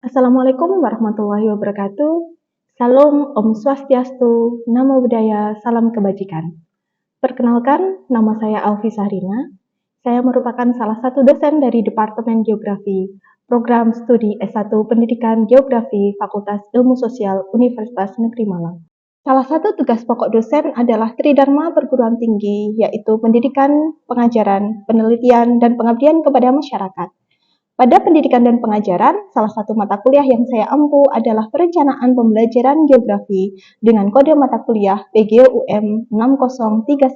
Assalamualaikum warahmatullahi wabarakatuh. Salam Om Swastiastu, Namo Buddhaya, Salam Kebajikan. Perkenalkan, nama saya Alfi Sahrina. Saya merupakan salah satu dosen dari Departemen Geografi, Program Studi S1 Pendidikan Geografi Fakultas Ilmu Sosial Universitas Negeri Malang. Salah satu tugas pokok dosen adalah Tridharma Perguruan Tinggi, yaitu pendidikan, pengajaran, penelitian, dan pengabdian kepada masyarakat. Pada pendidikan dan pengajaran, salah satu mata kuliah yang saya ampu adalah Perencanaan Pembelajaran Geografi dengan kode mata kuliah PGUM 6031.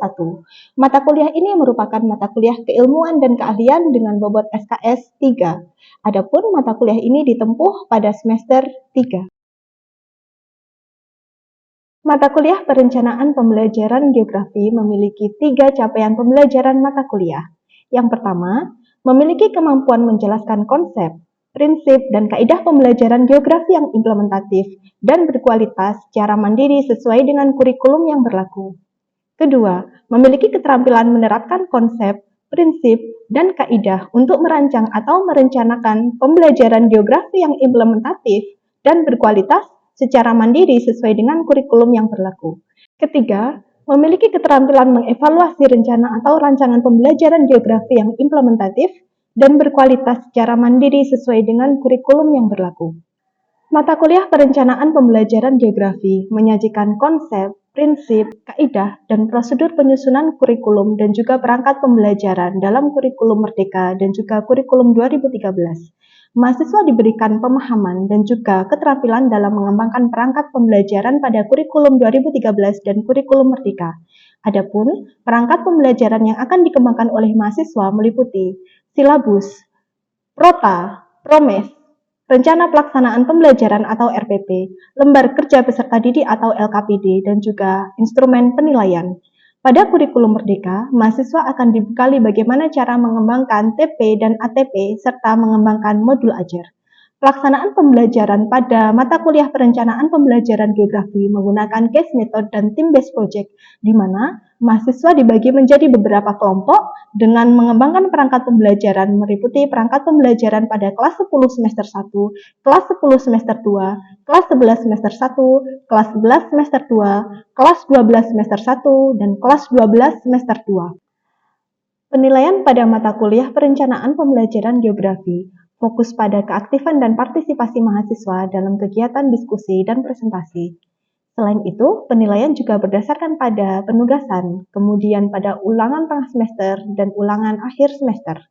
Mata kuliah ini merupakan mata kuliah keilmuan dan keahlian dengan bobot SKS 3. Adapun mata kuliah ini ditempuh pada semester 3. Mata kuliah Perencanaan Pembelajaran Geografi memiliki 3 capaian pembelajaran mata kuliah. Yang pertama, memiliki kemampuan menjelaskan konsep, prinsip, dan kaidah pembelajaran geografi yang implementatif dan berkualitas secara mandiri sesuai dengan kurikulum yang berlaku. Kedua, memiliki keterampilan menerapkan konsep, prinsip, dan kaidah untuk merancang atau merencanakan pembelajaran geografi yang implementatif dan berkualitas secara mandiri sesuai dengan kurikulum yang berlaku. Ketiga, memiliki keterampilan mengevaluasi rencana atau rancangan pembelajaran geografi yang implementatif dan berkualitas secara mandiri sesuai dengan kurikulum yang berlaku. Mata kuliah Perencanaan Pembelajaran Geografi menyajikan konsep, prinsip, kaidah, dan prosedur penyusunan kurikulum dan juga perangkat pembelajaran dalam kurikulum Merdeka dan juga kurikulum 2013. Mahasiswa diberikan pemahaman dan juga keterampilan dalam mengembangkan perangkat pembelajaran pada kurikulum 2013 dan kurikulum Merdeka. Adapun perangkat pembelajaran yang akan dikembangkan oleh mahasiswa meliputi silabus, prota, promes, rencana pelaksanaan pembelajaran atau RPP, lembar kerja peserta didik atau LKPD, dan juga instrumen penilaian. Pada kurikulum Merdeka, mahasiswa akan dibekali bagaimana cara mengembangkan TP dan ATP serta mengembangkan modul ajar. Pelaksanaan pembelajaran pada mata kuliah Perencanaan Pembelajaran Geografi menggunakan case method dan team-based project, di mana mahasiswa dibagi menjadi beberapa kelompok dengan mengembangkan perangkat pembelajaran meliputi perangkat pembelajaran pada kelas 10 semester 1, kelas 10 semester 2, kelas 11 semester 1, kelas 11 semester 2, kelas 12 semester 1, dan kelas 12 semester 2. Penilaian pada mata kuliah Perencanaan Pembelajaran Geografi fokus pada keaktifan dan partisipasi mahasiswa dalam kegiatan diskusi dan presentasi. Selain itu, penilaian juga berdasarkan pada penugasan, kemudian pada ulangan tengah semester dan ulangan akhir semester.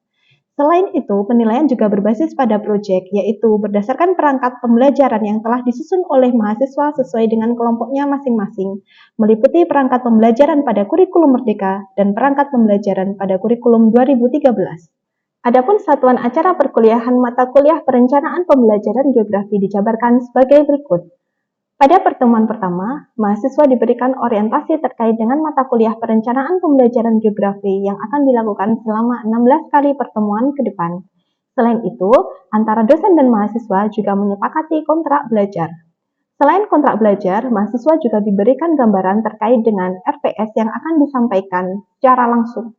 Selain itu, penilaian juga berbasis pada proyek, yaitu berdasarkan perangkat pembelajaran yang telah disusun oleh mahasiswa sesuai dengan kelompoknya masing-masing, meliputi perangkat pembelajaran pada kurikulum Merdeka dan perangkat pembelajaran pada kurikulum 2013. Adapun satuan acara perkuliahan mata kuliah Perencanaan Pembelajaran Geografi dijabarkan sebagai berikut. Pada pertemuan pertama, mahasiswa diberikan orientasi terkait dengan mata kuliah Perencanaan Pembelajaran Geografi yang akan dilakukan selama 16 kali pertemuan ke depan. Selain itu, antara dosen dan mahasiswa juga menyepakati kontrak belajar. Selain kontrak belajar, mahasiswa juga diberikan gambaran terkait dengan RPS yang akan disampaikan secara langsung.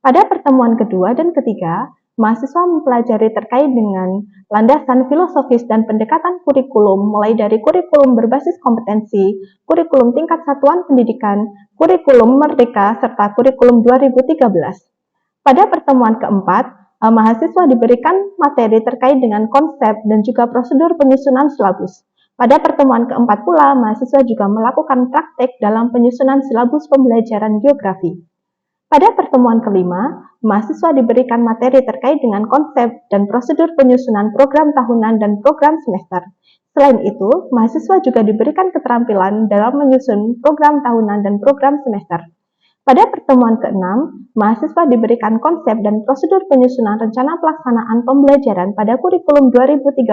Pada pertemuan kedua dan ketiga, mahasiswa mempelajari terkait dengan landasan filosofis dan pendekatan kurikulum mulai dari kurikulum berbasis kompetensi, kurikulum tingkat satuan pendidikan, kurikulum Merdeka, serta kurikulum 2013. Pada pertemuan keempat, mahasiswa diberikan materi terkait dengan konsep dan juga prosedur penyusunan silabus. Pada pertemuan keempat pula, mahasiswa juga melakukan praktek dalam penyusunan silabus pembelajaran geografi. Pada pertemuan kelima, mahasiswa diberikan materi terkait dengan konsep dan prosedur penyusunan program tahunan dan program semester. Selain itu, mahasiswa juga diberikan keterampilan dalam menyusun program tahunan dan program semester. Pada pertemuan keenam, mahasiswa diberikan konsep dan prosedur penyusunan rencana pelaksanaan pembelajaran pada kurikulum 2013.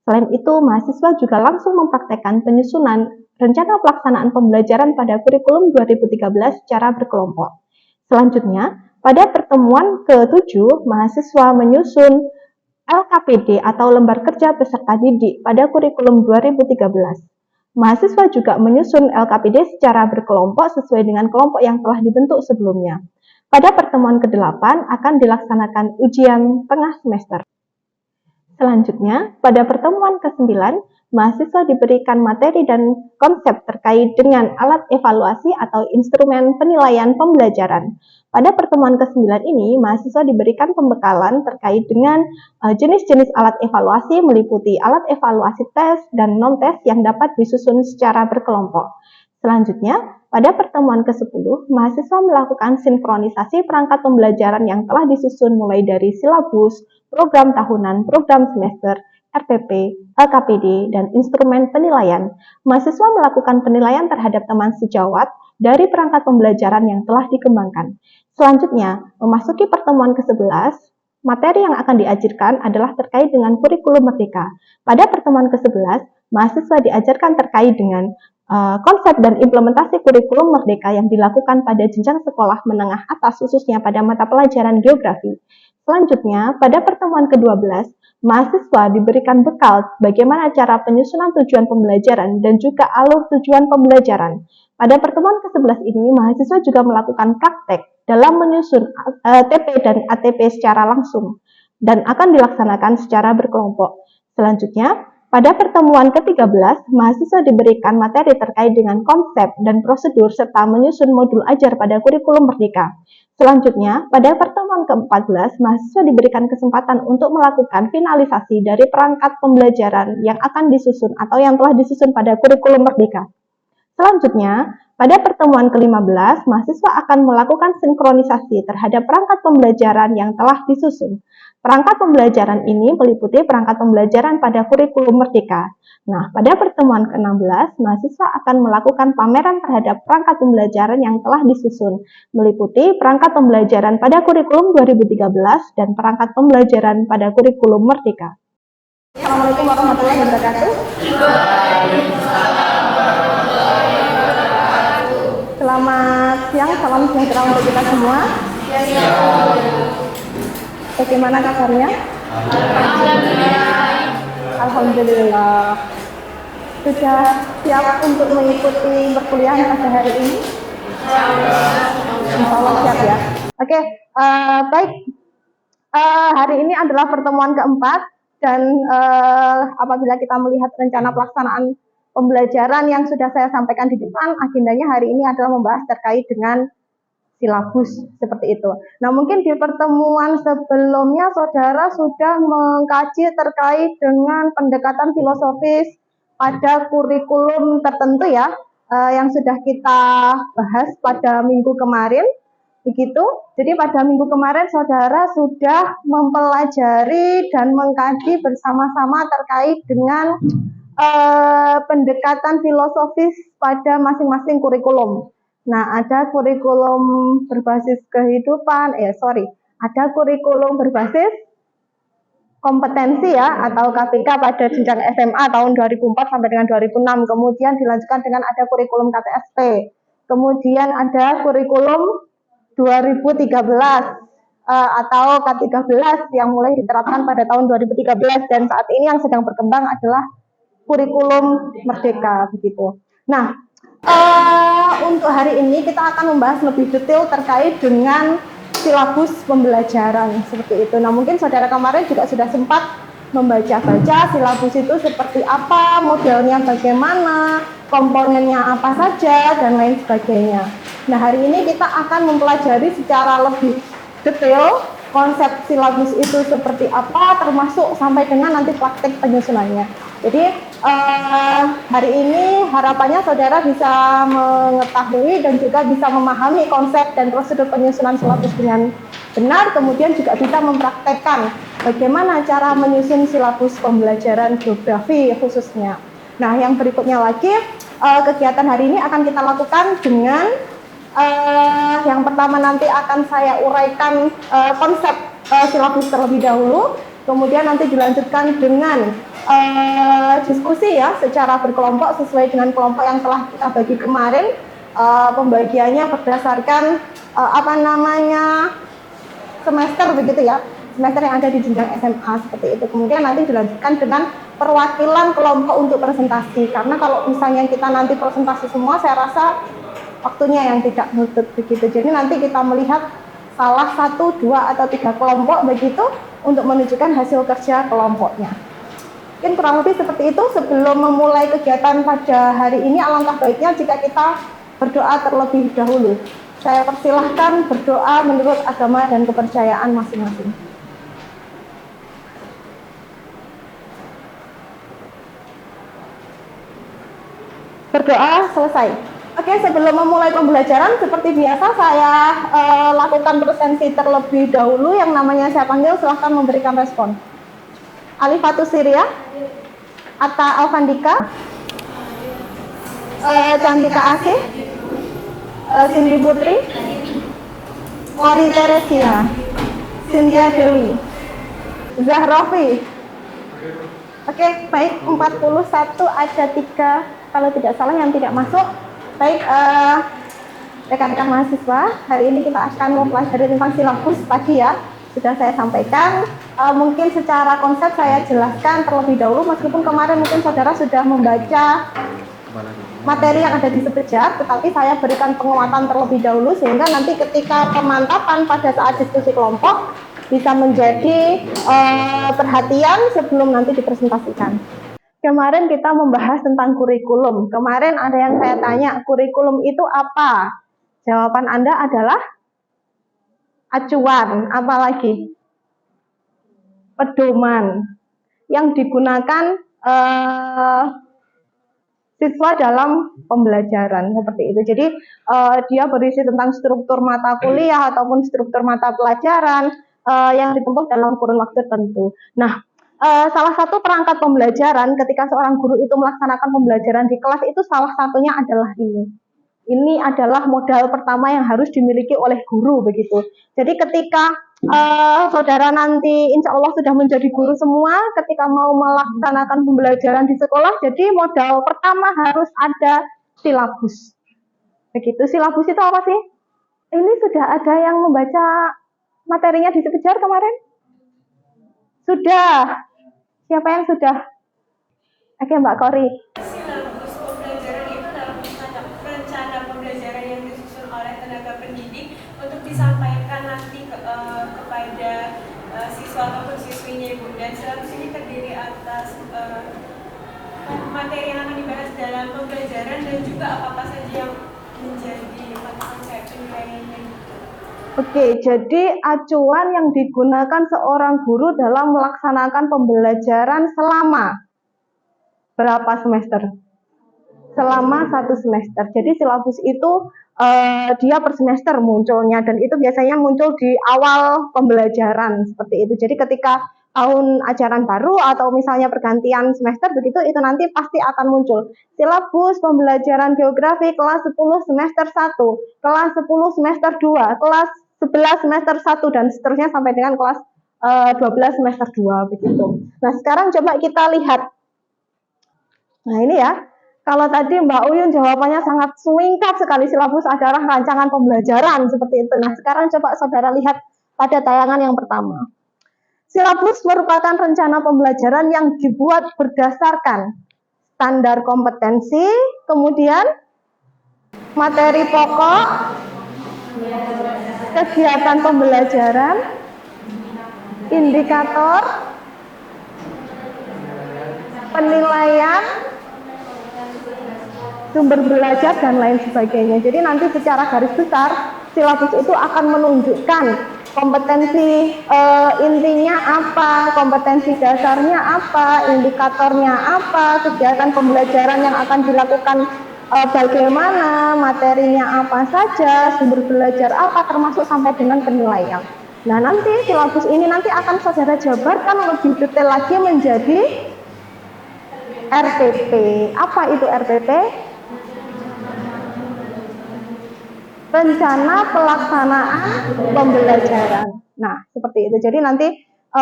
Selain itu, mahasiswa juga langsung mempraktekkan penyusunan rencana pelaksanaan pembelajaran pada kurikulum 2013 secara berkelompok. Selanjutnya, pada pertemuan ke-7, mahasiswa menyusun LKPD atau lembar kerja peserta didik pada kurikulum 2013. Mahasiswa juga menyusun LKPD secara berkelompok sesuai dengan kelompok yang telah dibentuk sebelumnya. Pada pertemuan ke-8 akan dilaksanakan ujian tengah semester. Selanjutnya, pada pertemuan ke-9, mahasiswa diberikan materi dan konsep terkait dengan alat evaluasi atau instrumen penilaian pembelajaran. Pada pertemuan ke-9 ini, mahasiswa diberikan pembekalan terkait dengan jenis-jenis alat evaluasi meliputi alat evaluasi tes dan non-tes yang dapat disusun secara berkelompok. Selanjutnya, pada pertemuan ke-10, mahasiswa melakukan sinkronisasi perangkat pembelajaran yang telah disusun mulai dari silabus, program tahunan, program semester, RPP, LKPD, dan instrumen penilaian. Mahasiswa melakukan penilaian terhadap teman sejawat dari perangkat pembelajaran yang telah dikembangkan. Selanjutnya, memasuki pertemuan ke-11, materi yang akan diajarkan adalah terkait dengan kurikulum merdeka. Pada pertemuan ke-11, mahasiswa diajarkan terkait dengan konsep dan implementasi kurikulum merdeka yang dilakukan pada jenjang sekolah menengah atas khususnya pada mata pelajaran geografi. Selanjutnya, pada pertemuan ke-12, mahasiswa diberikan bekal bagaimana cara penyusunan tujuan pembelajaran dan juga alur tujuan pembelajaran. Pada pertemuan ke-11 ini, mahasiswa juga melakukan praktek dalam menyusun TP dan ATP secara langsung dan akan dilaksanakan secara berkelompok. Selanjutnya, pada pertemuan ke-13, mahasiswa diberikan materi terkait dengan konsep dan prosedur serta menyusun modul ajar pada kurikulum merdeka. Selanjutnya, pada pertemuan ke-14, mahasiswa diberikan kesempatan untuk melakukan finalisasi dari perangkat pembelajaran yang akan disusun atau yang telah disusun pada kurikulum merdeka. Selanjutnya, pada pertemuan ke-15, mahasiswa akan melakukan sinkronisasi terhadap perangkat pembelajaran yang telah disusun. Perangkat pembelajaran ini meliputi perangkat pembelajaran pada kurikulum merdeka. Nah, pada pertemuan ke-16, mahasiswa akan melakukan pameran terhadap perangkat pembelajaran yang telah disusun, meliputi perangkat pembelajaran pada kurikulum 2013 dan perangkat pembelajaran pada kurikulum merdeka. Assalamualaikum warahmatullahi wabarakatuh. Selamat siang, salam sejahtera untuk kita semua. Bagaimana kabarnya? Alhamdulillah. Sudah siap untuk mengikuti perkuliahan pada hari ini? Insya Allah siap ya. Oke, baik. Hari ini adalah pertemuan keempat dan apabila kita melihat rencana pelaksanaan pembelajaran yang sudah saya sampaikan di depan, agendanya hari ini adalah membahas terkait dengan silabus seperti itu. Nah, mungkin di pertemuan sebelumnya saudara sudah mengkaji terkait dengan pendekatan filosofis pada kurikulum tertentu ya, yang sudah kita bahas pada minggu kemarin. Begitu. Jadi pada minggu kemarin saudara sudah mempelajari dan mengkaji bersama-sama terkait dengan pendekatan filosofis pada masing-masing kurikulum. Nah, ada kurikulum berbasis kehidupan, ada kurikulum berbasis kompetensi ya, atau KTK pada jenjang SMA tahun 2004 sampai dengan 2006. Kemudian dilanjutkan dengan ada kurikulum KTSP. Kemudian ada kurikulum 2013 atau K13 yang mulai diterapkan pada tahun 2013 dan saat ini yang sedang berkembang adalah kurikulum merdeka begitu. Nah, untuk hari ini kita akan membahas lebih detail terkait dengan silabus pembelajaran seperti itu. Nah, mungkin saudara kemarin juga sudah sempat membaca-baca silabus itu seperti apa, modelnya bagaimana, komponennya apa saja, dan lain sebagainya. Nah, hari ini kita akan mempelajari secara lebih detail konsep silabus itu seperti apa, termasuk sampai dengan nanti praktik penyusunannya. Jadi hari ini harapannya saudara bisa mengetahui dan juga bisa memahami konsep dan prosedur penyusunan silabus dengan benar, kemudian juga bisa mempraktekkan bagaimana cara menyusun silabus pembelajaran geografi khususnya. Nah, yang berikutnya lagi, kegiatan hari ini akan kita lakukan dengan yang pertama nanti akan saya uraikan konsep silabus terlebih dahulu, kemudian nanti dilanjutkan dengan diskusi ya secara berkelompok sesuai dengan kelompok yang telah kita bagi kemarin. Pembagiannya berdasarkan semester begitu ya, semester yang ada di jenjang SMA seperti itu. Kemudian nanti dilanjutkan dengan perwakilan kelompok untuk presentasi, karena kalau misalnya kita nanti presentasi semua saya rasa waktunya yang tidak menutup begitu. Jadi nanti kita melihat salah satu, dua atau tiga kelompok begitu untuk menunjukkan hasil kerja kelompoknya. Mungkin kurang lebih seperti itu. Sebelum memulai kegiatan pada hari ini, alangkah baiknya jika kita berdoa terlebih dahulu. Saya persilahkan berdoa menurut agama dan kepercayaan masing-masing. Berdoa selesai. Oke, sebelum memulai pembelajaran, seperti biasa saya lakukan presensi terlebih dahulu. Yang namanya saya panggil, silahkan memberikan respon. Alifatus Syria, Atta Alfandika, Cantika Asih, Cindy Putri, Ori Teresia, Cynthia Dewi, Zahrofi. Oke, baik, 41 ada 3, kalau tidak salah yang tidak masuk. Baik, rekan-rekan mahasiswa, hari ini kita akan mempelajari tentang silabus tadi ya, sudah saya sampaikan. Mungkin secara konsep saya jelaskan terlebih dahulu, meskipun kemarin mungkin saudara sudah membaca materi yang ada di sekejap, tetapi saya berikan penguatan terlebih dahulu sehingga nanti ketika pemantapan pada saat diskusi kelompok bisa menjadi perhatian sebelum nanti dipresentasikan. Kemarin kita membahas tentang kurikulum. Kemarin ada yang saya tanya, kurikulum itu apa? Jawaban Anda adalah acuan, apalagi pedoman yang digunakan siswa dalam pembelajaran seperti itu. Jadi dia berisi tentang struktur mata kuliah ataupun struktur mata pelajaran yang ditempuh dalam kurun waktu tertentu. Nah, salah satu perangkat pembelajaran ketika seorang guru itu melaksanakan pembelajaran di kelas itu salah satunya adalah ini. Ini adalah modal pertama yang harus dimiliki oleh guru begitu. Jadi ketika saudara nanti insya Allah sudah menjadi guru semua, ketika mau melaksanakan pembelajaran di sekolah, jadi modal pertama harus ada silabus. Begitu. Silabus itu apa sih? Ini sudah ada yang membaca materinya di Sekejar kemarin? Sudah. Siapa yang sudah? Oke, Mbak Kori. Silabus pembelajaran itu dalam rencana pembelajaran yang disusun oleh tenaga pendidik untuk disampaikan nanti kepada siswa ataupun siswinya, Ibu. Dan silabus ini terdiri atas materi yang akan dibahas dalam pembelajaran dan juga apa-apa saja yang menjadi konsep penilaiannya. Oke, jadi acuan yang digunakan seorang guru dalam melaksanakan pembelajaran selama berapa semester? Selama 1 semester. Jadi silabus itu dia per semester munculnya, dan itu biasanya muncul di awal pembelajaran seperti itu. Jadi ketika tahun ajaran baru atau misalnya pergantian semester begitu, itu nanti pasti akan muncul silabus pembelajaran geografi kelas 10 semester 1, kelas 10 semester 2, kelas 11 semester 1 dan seterusnya sampai dengan kelas 12 semester 2 begitu. Nah, sekarang coba kita lihat. Nah, ini ya. Kalau tadi Mbak Uyun jawabannya sangat singkat sekali, silabus adalah rancangan pembelajaran seperti itu. Nah, sekarang coba saudara lihat pada tayangan yang pertama. Silabus merupakan rencana pembelajaran yang dibuat berdasarkan standar kompetensi, kemudian materi pokok, kegiatan pembelajaran, indikator, penilaian, sumber belajar, dan lain sebagainya. Jadi nanti secara garis besar silabus itu akan menunjukkan kompetensi intinya apa, kompetensi dasarnya apa, indikatornya apa, kegiatan pembelajaran yang akan dilakukan bagaimana, materinya apa saja, sumber belajar apa, termasuk sampai dengan penilaian. Nah, nanti silabus ini nanti akan saudara jabarkan lebih detail lagi menjadi RPP. Apa itu RPP? Rencana pelaksanaan pembelajaran. Nah, seperti itu. Jadi nanti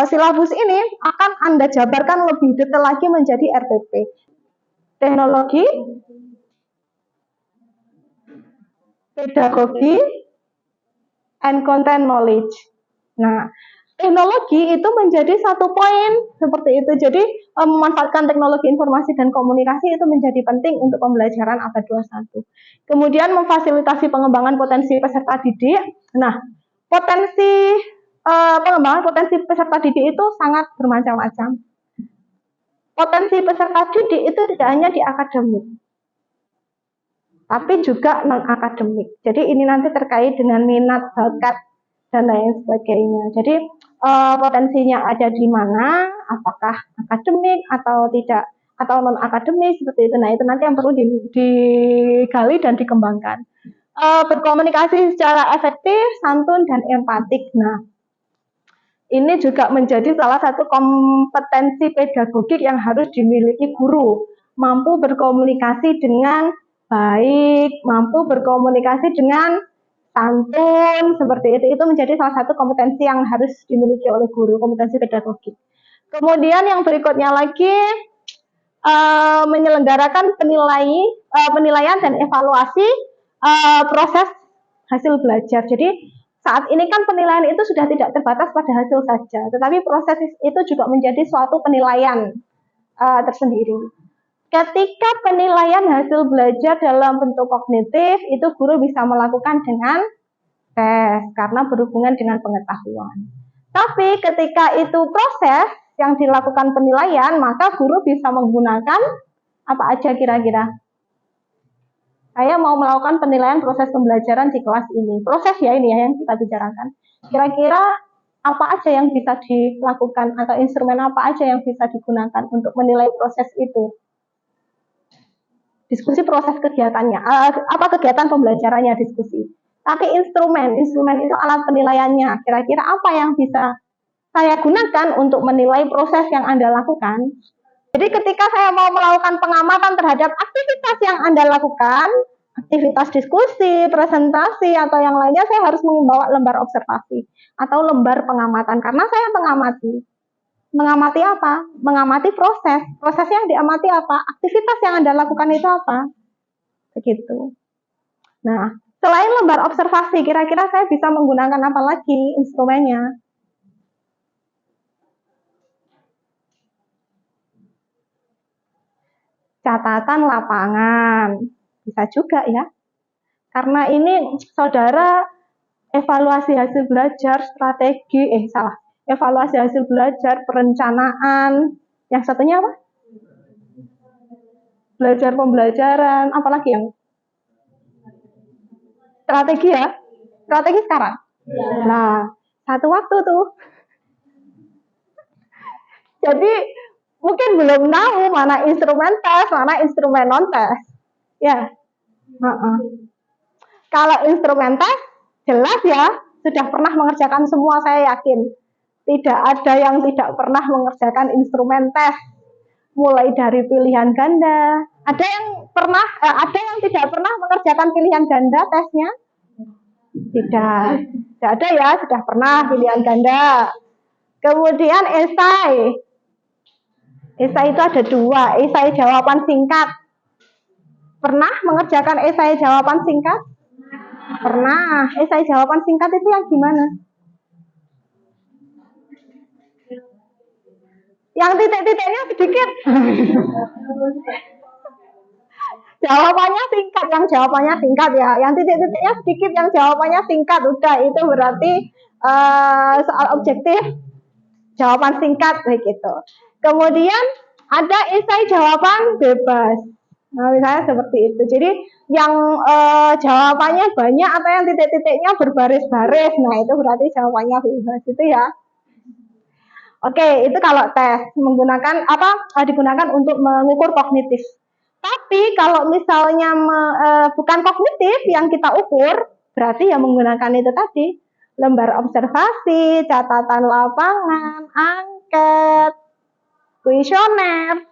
silabus ini akan Anda jabarkan lebih detail lagi menjadi RPP. Teknologi, pedagogi, and content knowledge. Nah, teknologi itu menjadi satu poin seperti itu. Jadi memanfaatkan teknologi informasi dan komunikasi itu menjadi penting untuk pembelajaran abad 21. Kemudian memfasilitasi pengembangan potensi peserta didik. Nah, potensi pengembangan potensi peserta didik itu sangat bermacam-macam. Potensi peserta didik itu tidak hanya di akademik, tapi juga non-akademik. Jadi ini nanti terkait dengan minat, bakat, dan lain sebagainya. Jadi potensinya ada di mana, apakah akademik atau tidak, atau non-akademik seperti itu. Nah itu nanti yang perlu digali dan dikembangkan. Berkomunikasi secara efektif, santun, dan empatik. Nah, ini juga menjadi salah satu kompetensi pedagogik yang harus dimiliki guru. Mampu berkomunikasi dengan baik, mampu berkomunikasi dengan santun, seperti itu menjadi salah satu kompetensi yang harus dimiliki oleh guru, kompetensi pedagogik. Kemudian yang berikutnya lagi, menyelenggarakan penilaian dan evaluasi proses hasil belajar. Jadi saat ini kan penilaian itu sudah tidak terbatas pada hasil saja, tetapi proses itu juga menjadi suatu penilaian tersendiri. Ketika penilaian hasil belajar dalam bentuk kognitif, itu guru bisa melakukan dengan tes, karena berhubungan dengan pengetahuan. Tapi ketika itu proses yang dilakukan penilaian, maka guru bisa menggunakan apa aja kira-kira? Saya mau melakukan penilaian proses pembelajaran di kelas ini. Proses ya ini ya yang kita bicarakan. Kira-kira apa aja yang bisa dilakukan atau instrumen apa aja yang bisa digunakan untuk menilai proses itu? Diskusi proses kegiatannya, apa kegiatan pembelajarannya diskusi. Tapi instrumen itu alat penilaiannya. Kira-kira apa yang bisa saya gunakan untuk menilai proses yang Anda lakukan? Jadi ketika saya mau melakukan pengamatan terhadap aktivitas yang Anda lakukan, aktivitas diskusi, presentasi, atau yang lainnya, saya harus membawa lembar observasi atau lembar pengamatan, karena saya mengamati. Mengamati apa? Mengamati proses. Proses yang diamati apa? Aktivitas yang Anda lakukan itu apa? Begitu. Nah, selain lembar observasi, kira-kira saya bisa menggunakan apa lagi instrumennya? Catatan lapangan, bisa juga ya, karena ini saudara evaluasi hasil belajar, evaluasi hasil belajar, perencanaan, yang satunya apa? Belajar pembelajaran, apalagi yang strategi ya, strategi sekarang. Nah, satu waktu tuh. Jadi mungkin belum tahu mana instrumen tes, mana instrumen non tes. Ya. Kalau instrumen tes jelas ya, sudah pernah mengerjakan semua, saya yakin. Tidak ada yang tidak pernah mengerjakan instrumen tes. Mulai dari pilihan ganda. Ada yang tidak pernah mengerjakan pilihan ganda tesnya? Tidak ada ya, sudah pernah pilihan ganda. Kemudian esai. Esai itu ada dua, esai jawaban singkat. Pernah mengerjakan esai jawaban singkat? Pernah. Esai jawaban singkat itu yang gimana? Yang titik-titiknya sedikit. Jawabannya singkat, yang jawabannya singkat ya. Yang titik-titiknya sedikit, yang jawabannya singkat. Udah, itu berarti soal objektif jawaban singkat begitu. Kemudian ada esai jawaban bebas. Nah, misalnya seperti itu. Jadi yang jawabannya banyak atau yang titik-titiknya berbaris-baris. Nah, itu berarti jawabannya bebas itu ya. Oke, itu kalau tes menggunakan digunakan untuk mengukur kognitif. Tapi kalau misalnya bukan kognitif yang kita ukur, berarti ya menggunakan itu tadi, lembar observasi, catatan lapangan, angket, kuesioner,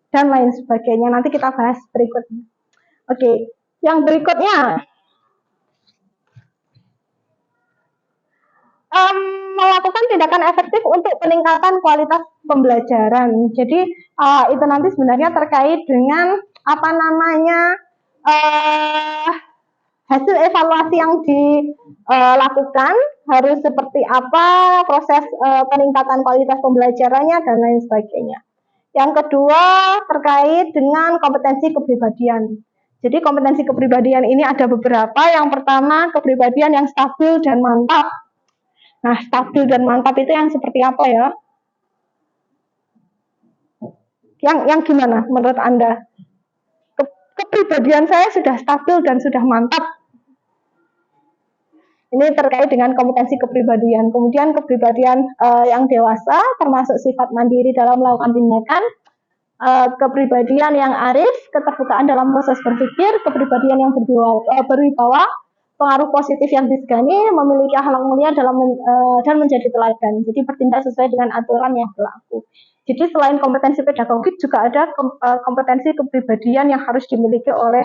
dan lain sebagainya. Nanti kita bahas berikutnya. Oke, yang berikutnya melakukan tindakan efektif untuk peningkatan kualitas pembelajaran. Jadi itu nanti sebenarnya terkait dengan hasil evaluasi yang dilakukan, harus seperti apa proses peningkatan kualitas pembelajarannya dan lain sebagainya. Yang kedua terkait dengan kompetensi kepribadian. Jadi kompetensi kepribadian ini ada beberapa. Yang pertama, kepribadian yang stabil dan mantap. Nah, stabil dan mantap itu yang seperti apa ya? Yang gimana menurut Anda? Kepribadian saya sudah stabil dan sudah mantap. Ini terkait dengan kompetensi kepribadian. Kemudian kepribadian yang dewasa, termasuk sifat mandiri dalam melakukan tindakan, kepribadian yang arif, keterbukaan dalam proses berpikir, kepribadian yang berwibawa, pengaruh positif yang disegani, memiliki akhlak mulia dalam dan menjadi teladan. Jadi bertindak sesuai dengan aturan yang berlaku. Jadi selain kompetensi pedagogik juga ada kompetensi kepribadian yang harus dimiliki oleh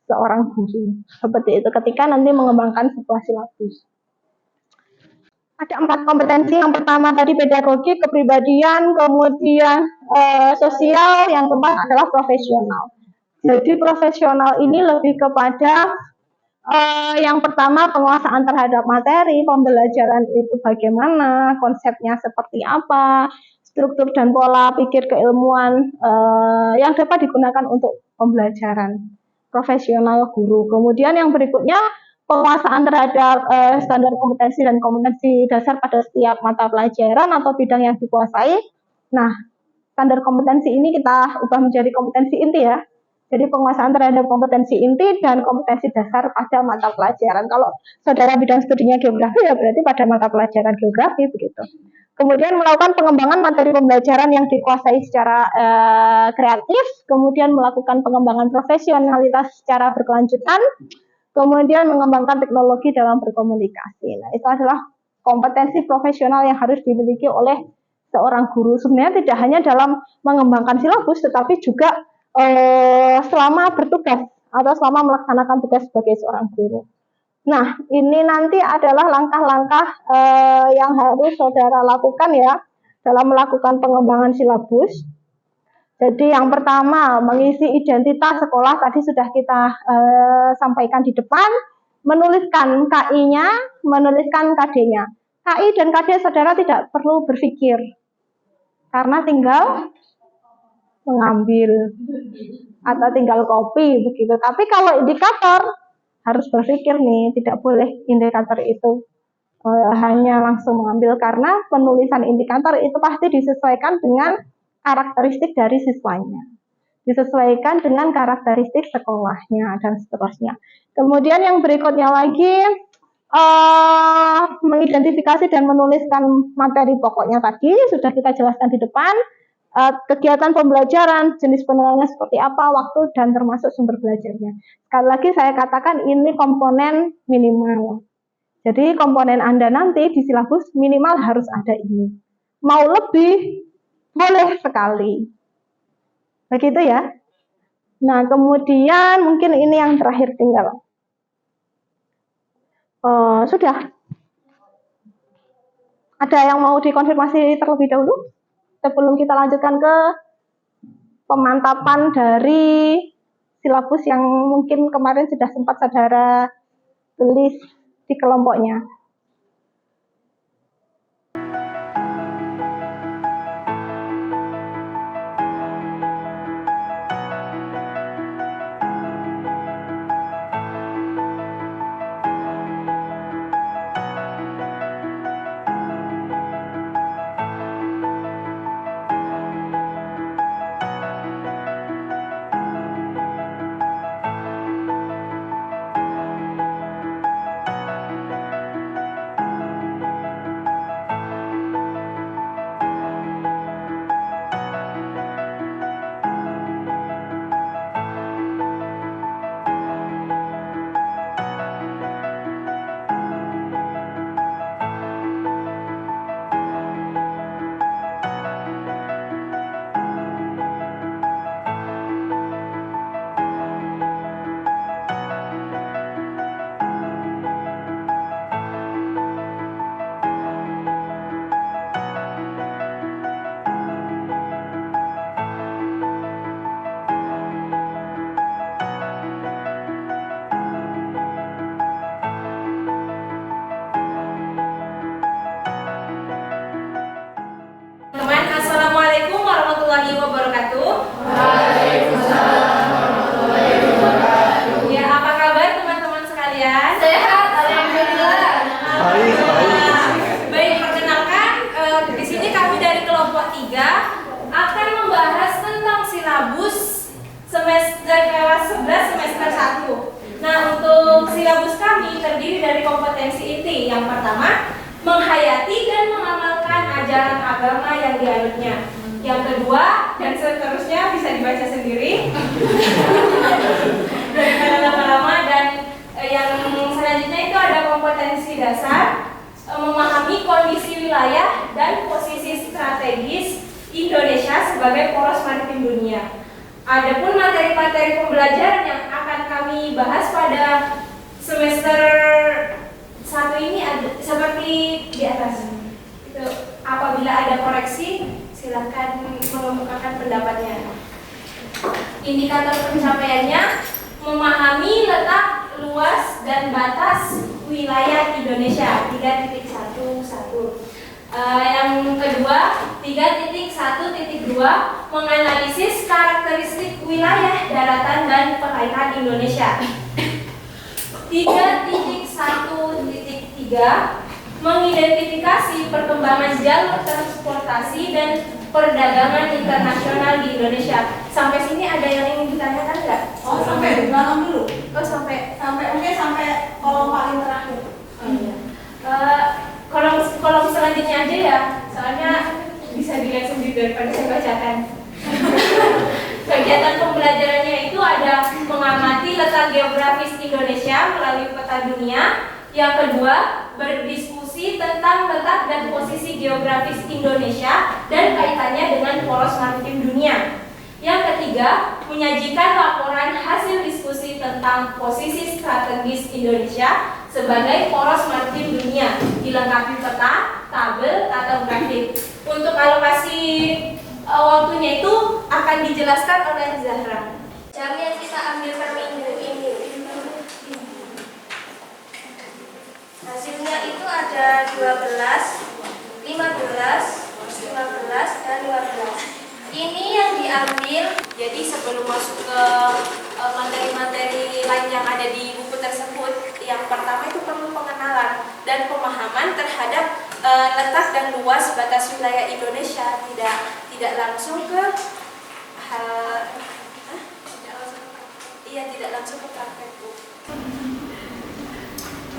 seorang guru. Seperti itu ketika nanti mengembangkan sebuah silabus. Ada 4 kompetensi. Yang pertama tadi pedagogik, kepribadian, kemudian sosial, yang keempat adalah profesional. Jadi profesional ini lebih kepada yang pertama penguasaan terhadap materi, pembelajaran itu bagaimana, konsepnya seperti apa, struktur dan pola pikir keilmuan yang dapat digunakan untuk pembelajaran profesional guru. Kemudian yang berikutnya penguasaan terhadap standar kompetensi dan kompetensi dasar pada setiap mata pelajaran atau bidang yang dikuasai. Nah, standar kompetensi ini kita ubah menjadi kompetensi inti ya. Jadi penguasaan terhadap kompetensi inti dan kompetensi dasar pada mata pelajaran. Kalau saudara bidang studinya geografi ya berarti pada mata pelajaran geografi begitu. Kemudian melakukan pengembangan materi pembelajaran yang dikuasai secara kreatif, kemudian melakukan pengembangan profesionalitas secara berkelanjutan, kemudian mengembangkan teknologi dalam berkomunikasi. Nah, itu adalah kompetensi profesional yang harus dimiliki oleh seorang guru. Sebenarnya tidak hanya dalam mengembangkan silabus, tetapi juga selama bertugas atau selama melaksanakan tugas sebagai seorang guru. Nah, ini nanti adalah langkah-langkah yang harus saudara lakukan ya dalam melakukan pengembangan silabus. Jadi yang pertama mengisi identitas sekolah tadi sudah kita sampaikan di depan, menuliskan KI-nya, menuliskan KD-nya. KI dan KD saudara tidak perlu berpikir karena tinggal mengambil atau tinggal copy begitu. Tapi kalau indikator harus berpikir nih, tidak boleh indikator itu hanya langsung mengambil karena penulisan indikator itu pasti disesuaikan dengan karakteristik dari siswanya, disesuaikan dengan karakteristik sekolahnya dan seterusnya. Kemudian yang berikutnya lagi mengidentifikasi dan menuliskan materi pokoknya tadi sudah kita jelaskan di depan. Kegiatan pembelajaran, jenis penilaiannya seperti apa, waktu, dan termasuk sumber belajarnya. Sekali lagi saya katakan ini komponen minimal. Jadi komponen Anda nanti di silabus minimal harus ada ini. Mau lebih, boleh sekali. Begitu ya. Nah, kemudian mungkin ini yang terakhir tinggal. Sudah. Ada yang mau dikonfirmasi terlebih dahulu? Sebelum kita lanjutkan ke pemantapan dari silabus yang mungkin kemarin sudah sempat saudara tulis di kelompoknya. Silabus kami terdiri dari kompetensi inti. Yang pertama, menghayati dan mengamalkan ajaran agama yang dianutnya. Yang kedua, dan seterusnya bisa dibaca sendiri daripada lama-lama. Dan yang selanjutnya itu ada kompetensi dasar, memahami kondisi wilayah dan posisi strategis Indonesia sebagai poros maritim dunia. Adapun materi-materi pembelajaran yang akan kami bahas pada semester 1 ini seperti di atas. Itu apabila ada koreksi, silakan mengemukakan pendapatnya. Indikator pencapaiannya, memahami letak, luas, dan batas wilayah Indonesia 3.11. Yang kedua 3.1.2, menganalisis karakteristik wilayah daratan dan perairan Indonesia. 3.1.3, mengidentifikasi perkembangan jalur transportasi dan perdagangan internasional di Indonesia. Sampai sini ada yang ingin ditanyakan nggak? Oh, sampai dalam dulu. Oh, sampai Sampai kolom paling terakhir. oh, iya. Kolom selanjutnya aja ya, soalnya bisa dilihat sendiri daripada saya bacakan. Kegiatan pembelajarannya itu ada mengamati letak geografis Indonesia melalui peta dunia. Yang kedua, berdiskusi tentang letak dan posisi geografis Indonesia dan kaitannya dengan poros maritim dunia. Yang ketiga, menyajikan laporan hasil diskusi tentang posisi strategis Indonesia sebagai poros maritim dunia, dilengkapi peta, tabel, atau grafik. Untuk alokasi waktunya itu akan dijelaskan oleh Zahra. Jam yang kita ambil per minggu ini, hasilnya itu ada 12, 15, 15, dan 15. Ini yang diambil. Jadi sebelum masuk ke materi-materi lain yang ada di buku tersebut, yang pertama itu perlu pengenalan dan pemahaman terhadap letak dan luas batas wilayah Indonesia, tidak langsung ke tidak langsung ke praktek, Bu.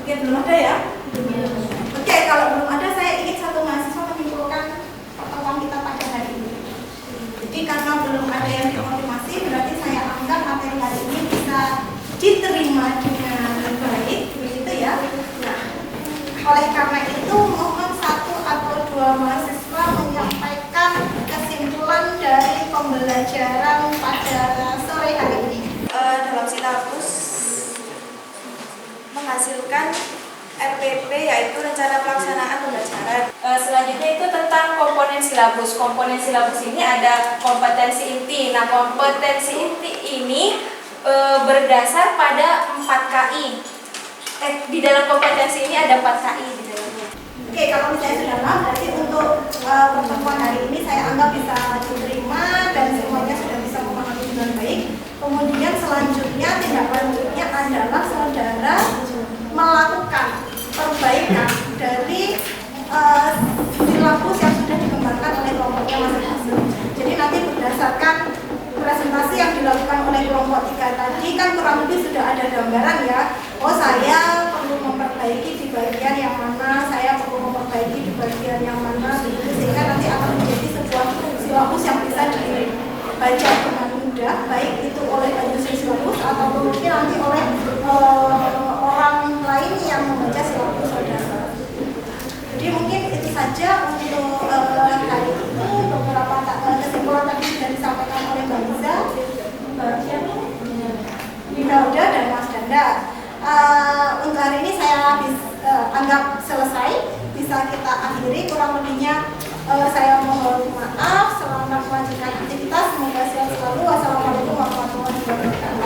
Oke, belum ada ya? Oke, kalau belum ada, saya ingin satu mahasiswa menyimpulkan pertemuan kita pada hari ini. Jadi karena belum ada yang dikonfirmasi, berarti saya anggap materi hari ini bisa diterima dengan baik, begitu ya. Nah, oleh karena itu mohon satu atau dua mahasiswa menyampaikan kesimpulan dari pembelajaran pada sore hari ini. Dalam silabus menghasilkan RPP, yaitu rencana pelaksanaan pembelajaran. Selanjutnya itu tentang komponen silabus. Komponen silabus ini ada kompetensi inti. Nah, kompetensi inti ini berdasar pada 4 KI. Di dalam kompetensi ini ada 4 KI di dalamnya. Oke, kalau misalnya sudah paham, berarti untuk pertemuan hari ini saya anggap bisa diterima dan semuanya sudah bisa memahami dengan baik. Kemudian selanjutnya tindak lanjutnya adalah saudara melakukan perbaikan dari silabus yang sudah dikembangkan oleh kelompoknya masing-masing. Jadi nanti berdasarkan presentasi yang dilakukan oleh kelompok 3 tadi kan kurang lebih sudah ada gambaran ya. Oh, saya perlu memperbaiki di bagian yang mana, saya perlu memperbaiki di bagian yang mana, sehingga nanti akan menjadi sebuah silabus yang bisa dibaca dengan mudah, baik itu oleh penyusun silabus ataupun mungkin nanti oleh orang lain yang membaca silabus saudara. Jadi mungkin itu saja untuk hari ini. Beberapa kesimpulan tadi sudah disampaikan oleh Mbak Liza, Mbak Dauda, dan Mas Danda. Untuk hari ini saya anggap selesai, bisa kita akhiri. Kurang lebihnya saya mohon maaf. Selamat melanjutkan aktivitas, semoga sehat selalu. Wassalamualaikum warahmatullahi wabarakatuh.